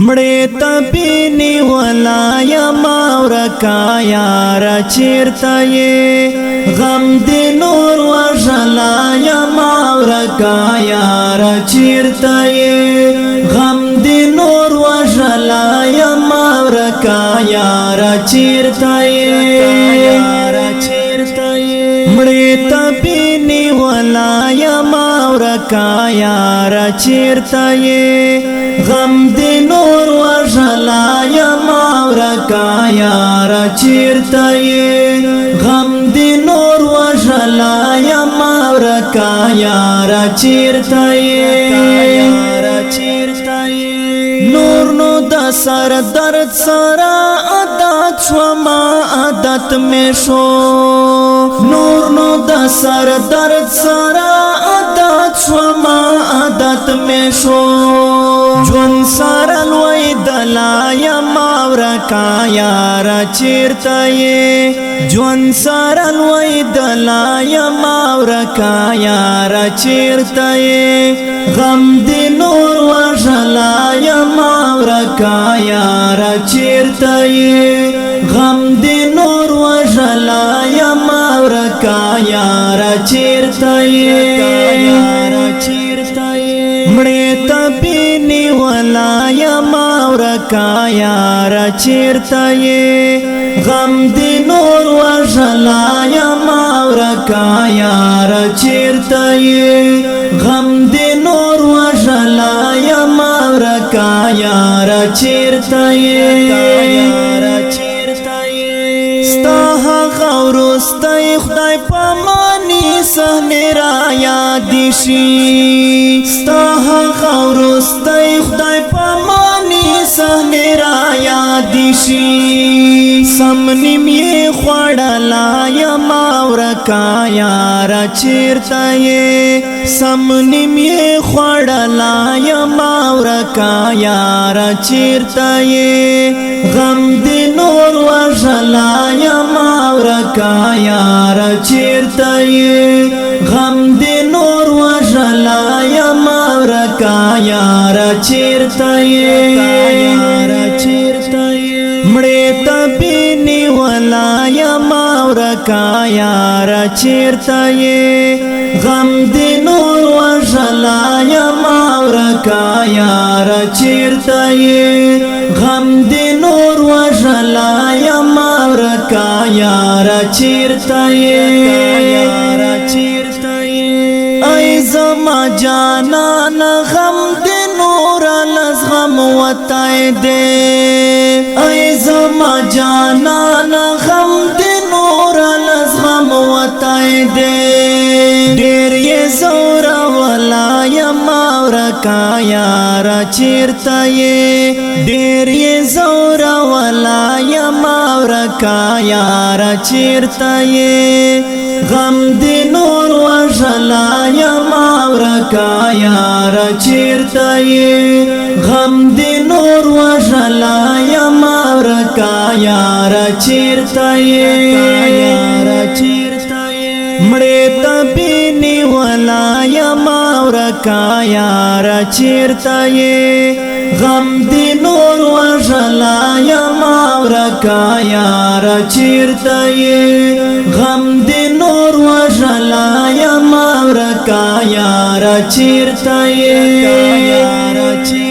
مړې تبینی ولا یما ورکا یار چیرته یې غم دې نور وژلا یما ورکا یار چیرته یې غم دې نور وژلا یما ورکا یار چیرته یې مړې تبینی ولا یما ورکا یار چیرته یې غم دې نور وژلا یما ورکا یار چیرته یې غم دې نور وژلا یما ورکا یار چیرته یې نور نو د سر درد سره عادت شوما عادت می شو نور نو د سر درد سره عادت شوما عادت می شو جون سره لوی دلا یما ورکا یار چیرته یې جون سره لوی دلا یما ورکا یار چیرته یې غم دې نور وژلا یما ورکا یار چیرته یې غم دې نور وژلا یما ورکا یار چیرته یې مړې تبینی ولا یما ورکا یار چیرته یې غم دې نور وژلا یما ورکا یار چیرته یې غم دې نور وژلا یما ورکا یار چیرته یې ستا هغه وروستی خدای پاماني صحنې را یاد شي ستا هغه وروستی خدای پاماني صحنې را یاد شي سم نیم یې خوړلا یما ورکا یار چیرته یې سم نیم یې خوړلا یما ورکا یار چیرته یې غم دې نور وژلا یما ورکا یار چیرته یې غم دې نور وژلا یما ورکا یار چیرته یې مړې تبینی ولا یما ورکا یار چیرته یې غم دې نور وژلا یما ورکا یار چیرته یې غم دې نور وژلا یما ورکا یار چیرته یې ای زما جانان غم دې نور لزغم وتای دې ای زما جانان غم دې نور لزغم وتای دې ډېر یې زور ولا یما ورکا یار چیرته یې ډېر یې زور ولا یما ورکا یار چیرته یې غم دې نور وژلا یما ورکا یار چیرته یې غم دې نور وژلا یما ورکا یار چیرته یې مړې تبینی ولا یما ورکا یار چیرته یې غم دې نور وژلا یما ورکا یار چیرته یې غم دې نور وژلا یما ورکا یار چیرته یې